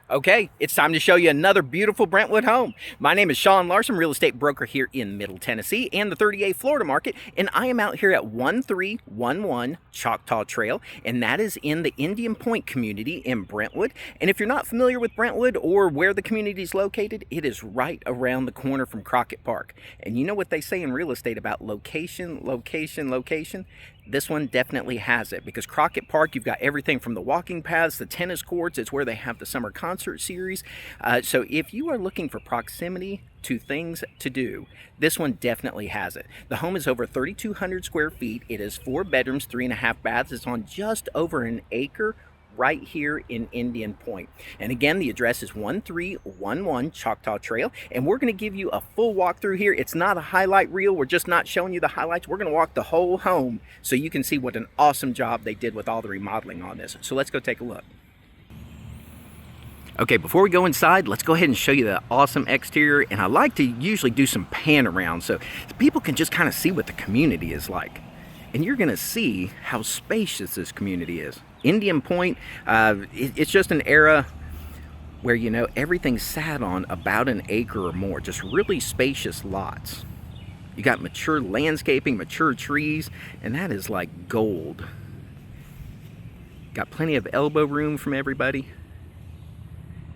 Okay, it's time to show you another beautiful Brentwood home. My name is Sean Larson, real estate broker here in Middle Tennessee and the 38 Florida market, and I am out here at 1311 Choctaw Trail, and that is in the Indian Point community in Brentwood. And if you're not familiar with Brentwood or where the community is located, it is right around the corner from Crockett Park. And you know what they say in real estate about location, location, location? This one definitely has it, because Crockett Park, you've got everything from the walking paths, the tennis courts. It's where they have the summer concert series. So if you are looking for proximity to things to do, this one definitely has it. The home is over 3,200 square feet. It is 4 bedrooms, 3.5 baths. It's on just over an acre right here in Indian Point. And again, the address is 1311 Choctaw Trail, and we're going to give you a full walkthrough here. It's not a highlight reel. We're just not showing you the highlights. We're going to walk the whole home so you can see what an awesome job they did with all the remodeling on this. So let's go take a look. Okay, before we go inside, let's go ahead and show you the awesome exterior. And I like to usually do some pan around so people can just kind of see what the community is like. And you're going to see how spacious this community is. Indian Point, it's just an era where, you know, everything sat on about an acre or more. Just really spacious lots. You got mature landscaping, mature trees, and that is like gold. Got plenty of elbow room from everybody.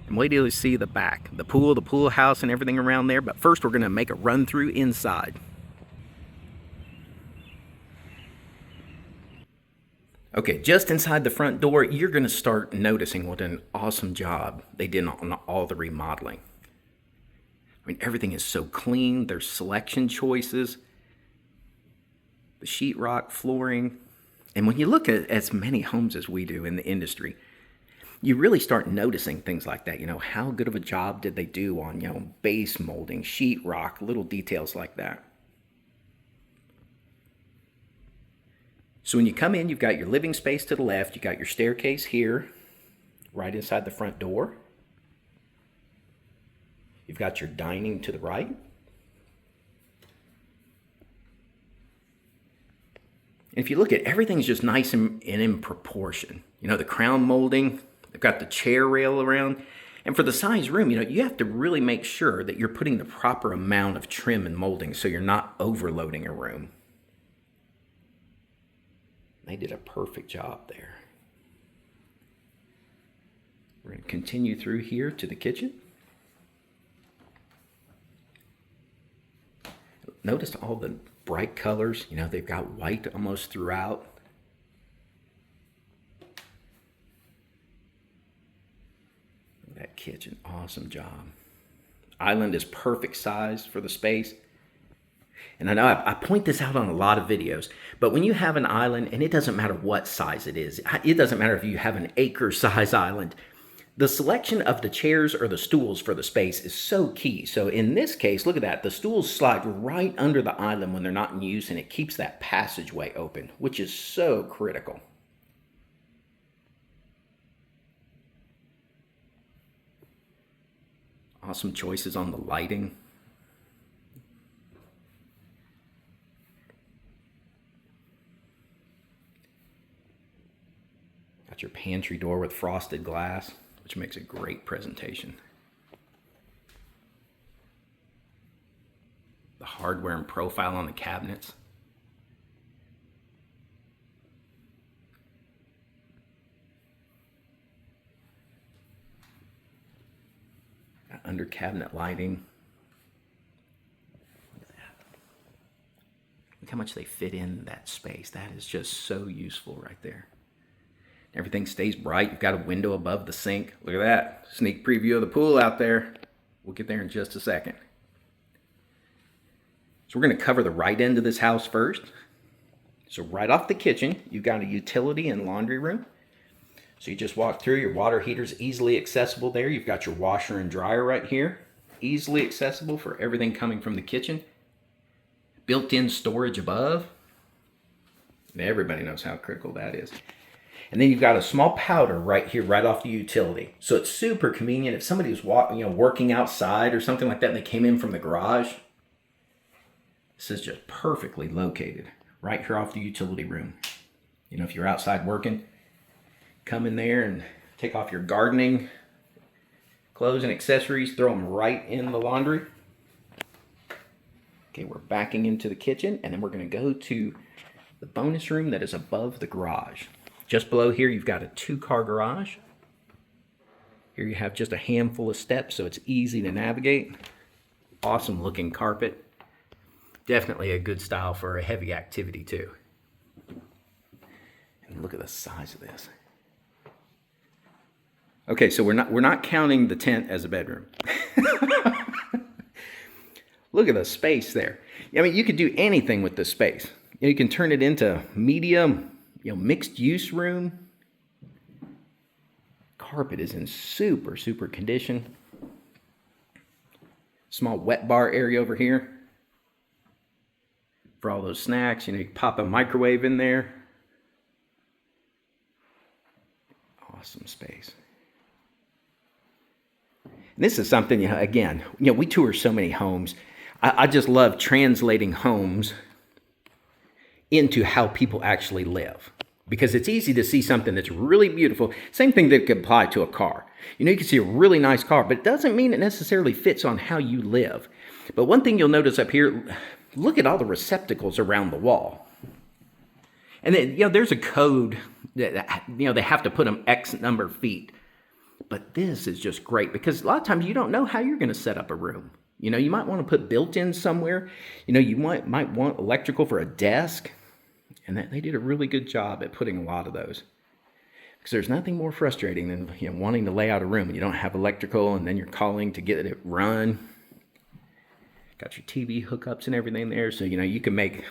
And wait till you see the back. The pool house and everything around there. But first we're going to make a run through inside. Okay, just inside the front door, you're going to start noticing what an awesome job they did on all the remodeling. I mean, everything is so clean. There's selection choices, the sheetrock flooring. And when you look at as many homes as we do in the industry, you really start noticing things like that. You know, how good of a job did they do on, base molding, sheetrock, little details like that. So when you come in, you've got your living space to the left, you got your staircase here, right inside the front door. You've got your dining to the right. And if you look at everything's just nice and in proportion. You know, the crown molding, they've got the chair rail around. And for the size room, you have to really make sure that you're putting the proper amount of trim and molding so you're not overloading a room. They did a perfect job there. We're going to continue through here to the kitchen. Notice all the bright colors. They've got white almost throughout. That kitchen, awesome job. Island is perfect size for the space. And I know I point this out on a lot of videos, but when you have an island, and it doesn't matter what size it is, it doesn't matter if you have an acre size island, the selection of the chairs or the stools for the space is so key. So in this case, look at that. The stools slide right under the island when they're not in use, and it keeps that passageway open, which is so critical. Awesome choices on the lighting. Got your pantry door with frosted glass, which makes a great presentation. The hardware and profile on the cabinets. Got under cabinet lighting. Look at that. Look how much they fit in that space. That is just so useful right there. Everything stays bright. You've got a window above the sink. Look at that. Sneak preview of the pool out there. We'll get there in just a second. So we're going to cover the right end of this house first. So right off the kitchen, you've got a utility and laundry room. So you just walk through. Your water heater's easily accessible there. You've got your washer and dryer right here. Easily accessible for everything coming from the kitchen. Built-in storage above. And everybody knows how critical that is. And then you've got a small powder right here, right off the utility. So it's super convenient. If somebody was working outside or something like that and they came in from the garage, this is just perfectly located right here off the utility room. If you're outside working, come in there and take off your gardening clothes and accessories, throw them right in the laundry. Okay, we're backing into the kitchen, and then we're going to go to the bonus room that is above the garage. Just below here, you've got a 2-car garage. Here you have just a handful of steps, so it's easy to navigate. Awesome looking carpet. Definitely a good style for a heavy activity too. And look at the size of this. Okay, so we're not counting the tent as a bedroom. Look at the space there. I mean, you could do anything with this space. You can turn it into medium, mixed use room. Carpet is in super, super condition. Small wet bar area over here for all those snacks. You can pop a microwave in there. Awesome space. And this is something, again, we tour so many homes. I just love translating homes into how people actually live, because it's easy to see something that's really beautiful. Same thing that could apply to a car. You can see a really nice car, but it doesn't mean it necessarily fits on how you live. But one thing you'll notice up here, look at all the receptacles around the wall. And then, there's a code that, they have to put them X number of feet. But this is just great, because a lot of times you don't know how you're going to set up a room. You might want to put built-in somewhere. You might want electrical for a desk. And they did a really good job at putting a lot of those. Because there's nothing more frustrating than wanting to lay out a room and you don't have electrical, and then you're calling to get it run. Got your TV hookups and everything there. So, you can make,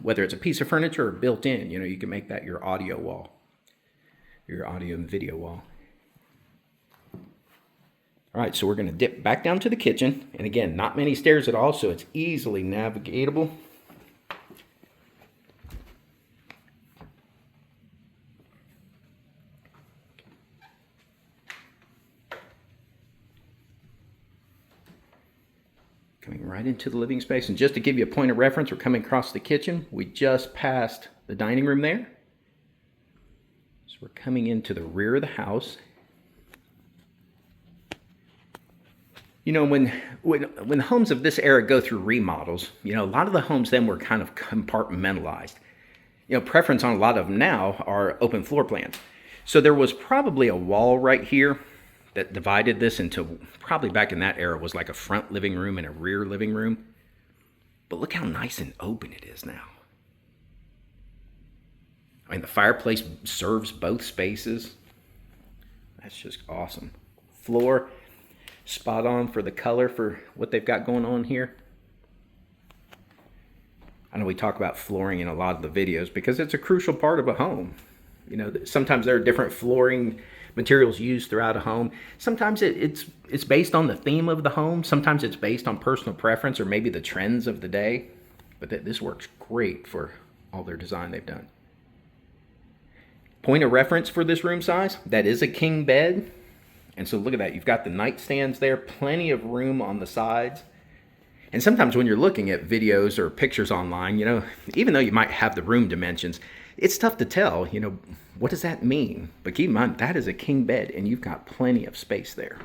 whether it's a piece of furniture or built-in, you can make that your audio wall. Your audio and video wall. All right, so we're going to dip back down to the kitchen. And again, not many stairs at all, so it's easily navigatable. Coming right into the living space. And just to give you a point of reference, we're coming across the kitchen. We just passed the dining room there. So we're coming into the rear of the house. When homes of this era go through remodels, a lot of the homes then were kind of compartmentalized. Preference on a lot of them now are open floor plans. So there was probably a wall right here that divided this into, probably back in that era, was like a front living room and a rear living room. But look how nice and open it is now. I mean, the fireplace serves both spaces. That's just awesome. Floor, spot on for the color for what they've got going on here. I know we talk about flooring in a lot of the videos because it's a crucial part of a home. Sometimes there are different flooring materials used throughout a home. Sometimes it's based on the theme of the home. Sometimes it's based on personal preference or maybe the trends of the day. But this works great for all their design they've done. Point of reference for this room size, that is a king bed. And so look at that. You've got the nightstands there, plenty of room on the sides. And sometimes when you're looking at videos or pictures online, even though you might have the room dimensions, it's tough to tell, what does that mean? But keep in mind, that is a king bed and you've got plenty of space there.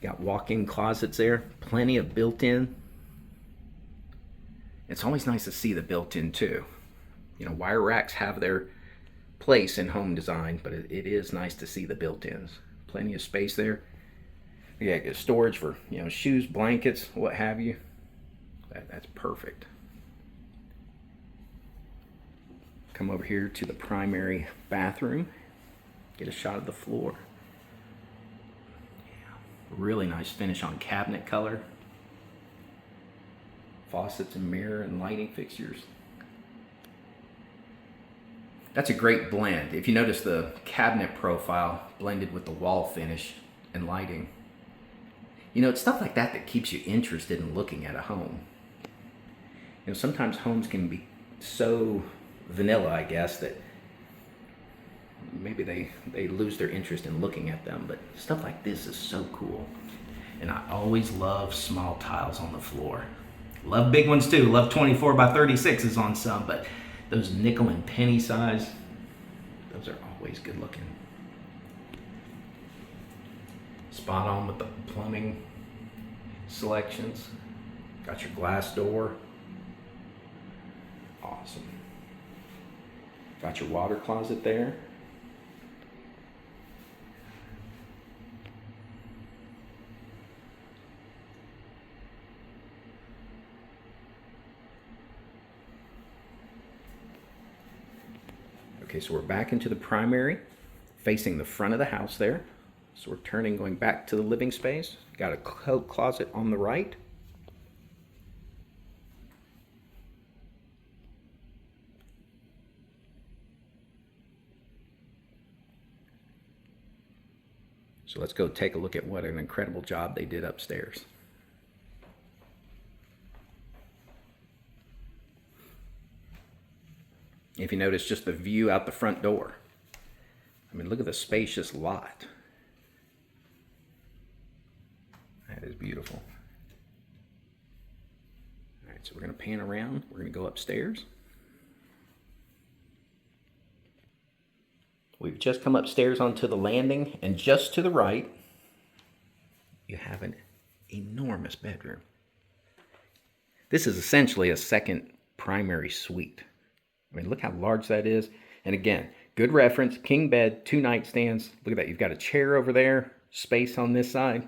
Got walk-in closets there, plenty of built-in. It's always nice to see the built-in too. Wire racks have their place in home design, but it is nice to see the built-ins. Plenty of space there. You got storage for, shoes, blankets, what have you. That's perfect. Come over here to the primary bathroom. Get a shot of the floor. Yeah, really nice finish on cabinet color. Faucets and mirror and lighting fixtures. That's a great blend. If you notice the cabinet profile blended with the wall finish and lighting. It's stuff like that that keeps you interested in looking at a home. Sometimes homes can be so vanilla, I guess, that maybe they lose their interest in looking at them. But stuff like this is so cool. And I always love small tiles on the floor. Love big ones too. Love 24 by 36s on some, but those nickel and penny size, those are always good looking. Spot on with the plumbing selections. Got your glass door. Awesome. Got your water closet there. Okay, so we're back into the primary, facing the front of the house there. So we're turning, going back to the living space. Got a coat closet on the right. So let's go take a look at what an incredible job they did upstairs. If you notice just the view out the front door. I mean, look at the spacious lot. That is beautiful. All right, so we're going to pan around. We're going to go upstairs. We've just come upstairs onto the landing, and just to the right, you have an enormous bedroom. This is essentially a second primary suite. I mean, look how large that is. And again, good reference, king bed, 2 nightstands. Look at that, you've got a chair over there, space on this side.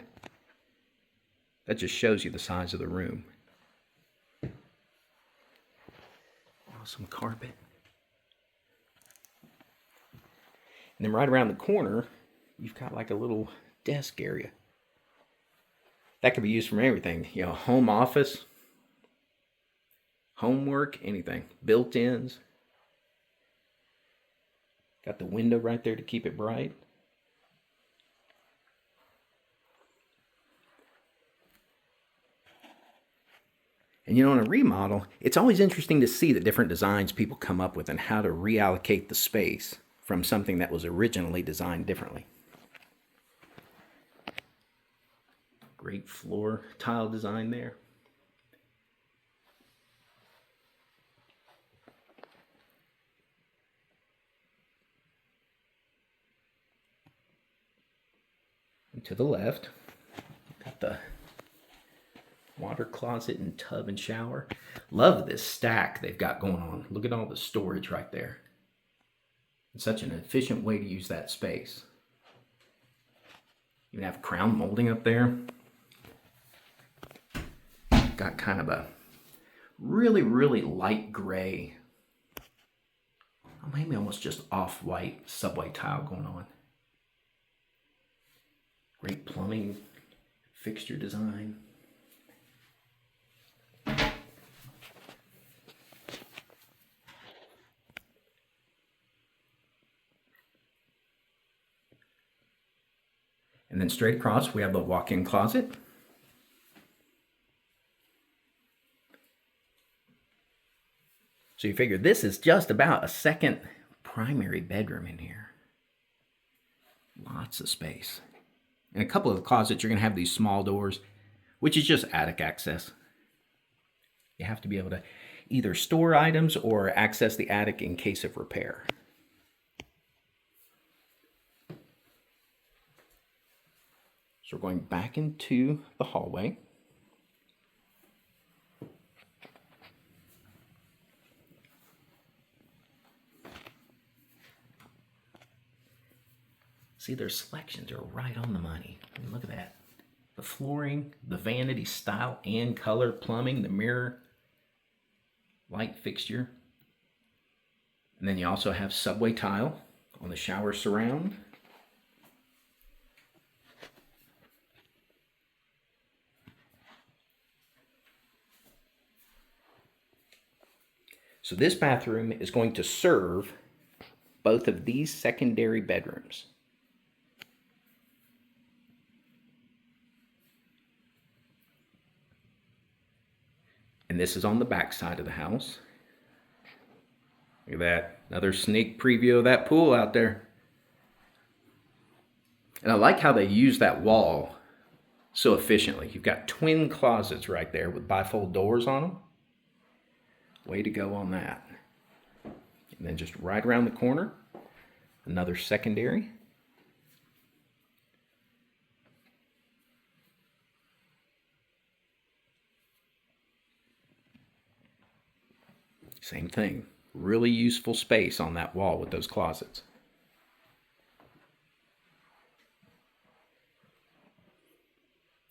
That just shows you the size of the room. Awesome carpet. And then right around the corner, you've got like a little desk area. That could be used for everything, you know, home office, homework, anything. Built-ins. Got the window right there to keep it bright. And you know, in a remodel, it's always interesting to see the different designs people come up with and how to reallocate the space from something that was originally designed differently. Great floor tile design there. And to the left, got the water closet and tub and shower. Love this stack they've got going on. Look at all the storage right there. It's such an efficient way to use that space. You have crown molding up there. Got kind of a really, really light gray, maybe almost just off-white subway tile going on. Great plumbing fixture design. And then straight across, we have the walk-in closet. So you figure this is just about a second primary bedroom in here. Lots of space. In a couple of the closets, you're going to have these small doors, which is just attic access. You have to be able to either store items or access the attic in case of repair. So we're going back into the hallway. See, their selections are right on the money. I mean, look at that. The flooring, the vanity style and color, plumbing, the mirror, light fixture. And then you also have subway tile on the shower surround. So this bathroom is going to serve both of these secondary bedrooms. And this is on the back side of the house. Look at that. Another sneak preview of that pool out there. And I like how they use that wall so efficiently. You've got twin closets right there with bifold doors on them. Way to go on that. And then just right around the corner, another secondary. Same thing. Really useful space on that wall with those closets.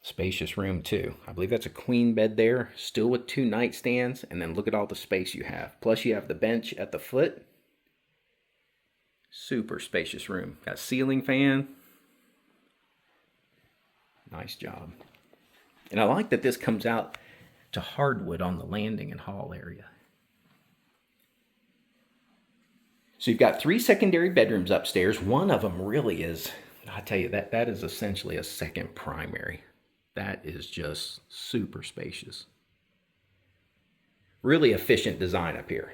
Spacious room too. I believe that's a queen bed there, still with 2 nightstands, and then look at all the space you have. Plus you have the bench at the foot. Super spacious room. Got a ceiling fan. Nice job. And I like that this comes out to hardwood on the landing and hall area. So you've got 3 secondary bedrooms upstairs. One of them really is, I tell you, that is essentially a second primary. That is just super spacious. Really efficient design up here.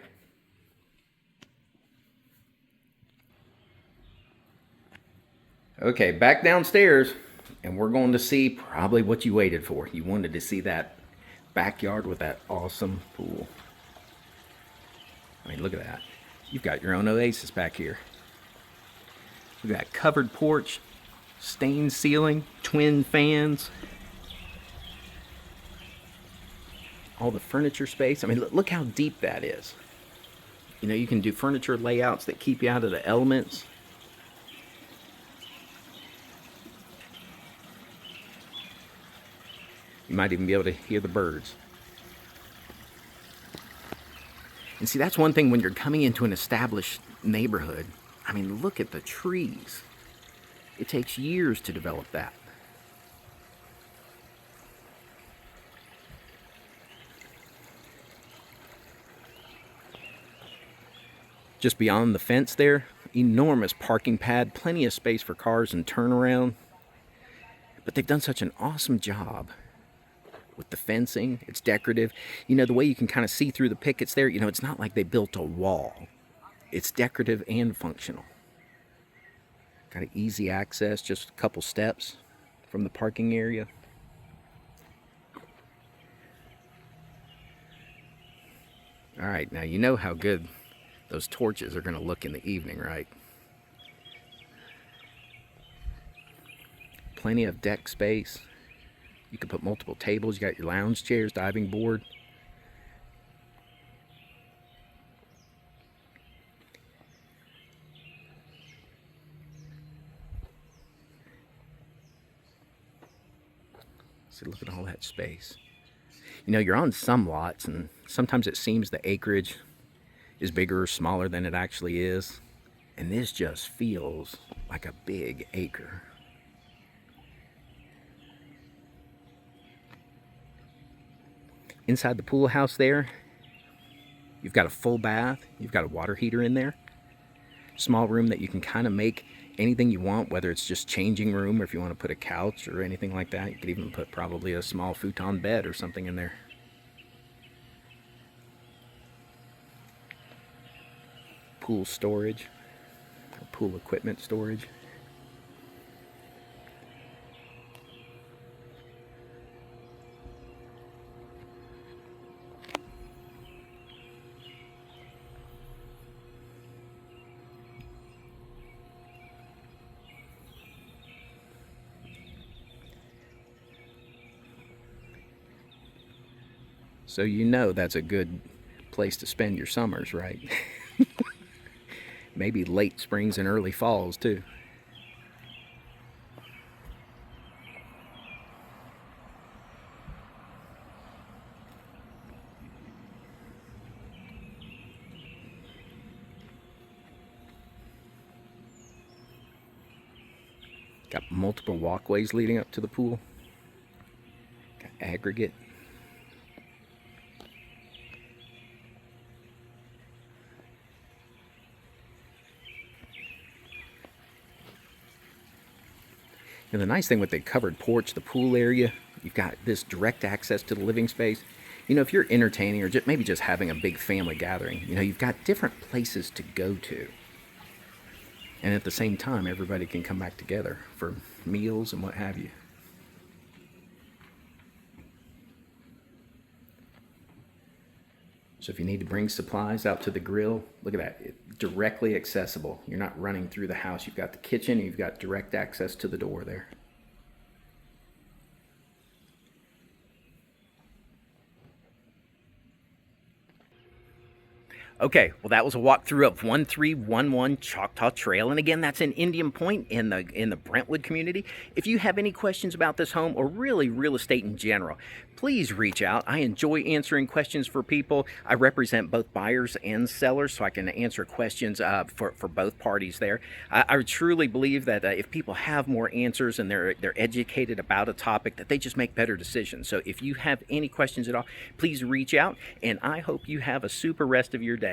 Okay, back downstairs, and we're going to see probably what you waited for. You wanted to see that backyard with that awesome pool. I mean, look at that. You've got your own oasis back here. We've got covered porch, stained ceiling, twin fans. All the furniture space. I mean, look how deep that is. You know, you can do furniture layouts that keep you out of the elements. You might even be able to hear the birds. And see, that's one thing when you're coming into an established neighborhood. I mean, look at the trees. It takes years to develop that. Just beyond the fence there, enormous parking pad, plenty of space for cars and turnaround. But they've done such an awesome job with the fencing. It's decorative. You know, the way you can kind of see through the pickets there, you know, it's not like they built a wall. It's decorative and functional. Got an easy access, just a couple steps from the parking area. All right, now you know how good those torches are going to look in the evening, right? Plenty of deck space. You can put multiple tables. You got your lounge chairs, diving board. See, look at all that space. You know, you're on some lots, and sometimes it seems the acreage is bigger or smaller than it actually is. And this just feels like a big acre. Inside the pool house there, you've got a full bath. You've got a water heater in there. Small room that you can kind of make anything you want, whether it's just changing room or if you want to put a couch or anything like that. You could even put probably a small futon bed or something in there. Pool storage, or pool equipment storage. So you know that's a good place to spend your summers, right? Maybe late springs and early falls too. Got multiple walkways leading up to the pool. Got aggregate. And the nice thing with the covered porch, the pool area, you've got this direct access to the living space. You know, if you're entertaining or maybe just having a big family gathering, you know, you've got different places to go to. And at the same time, everybody can come back together for meals and what have you. So if you need to bring supplies out to the grill, look at that, directly accessible. You're not running through the house. You've got the kitchen, you've got direct access to the door there. Okay, well that was a walkthrough of 1311 Choctaw Trail, and again that's in Indian Point in the Brentwood community. If you have any questions about this home or really real estate in general, please reach out. I enjoy answering questions for people. I represent both buyers and sellers, so I can answer questions for both parties there. I truly believe that if people have more answers and they're educated about a topic, that they just make better decisions. So if you have any questions at all, please reach out, and I hope you have a super rest of your day.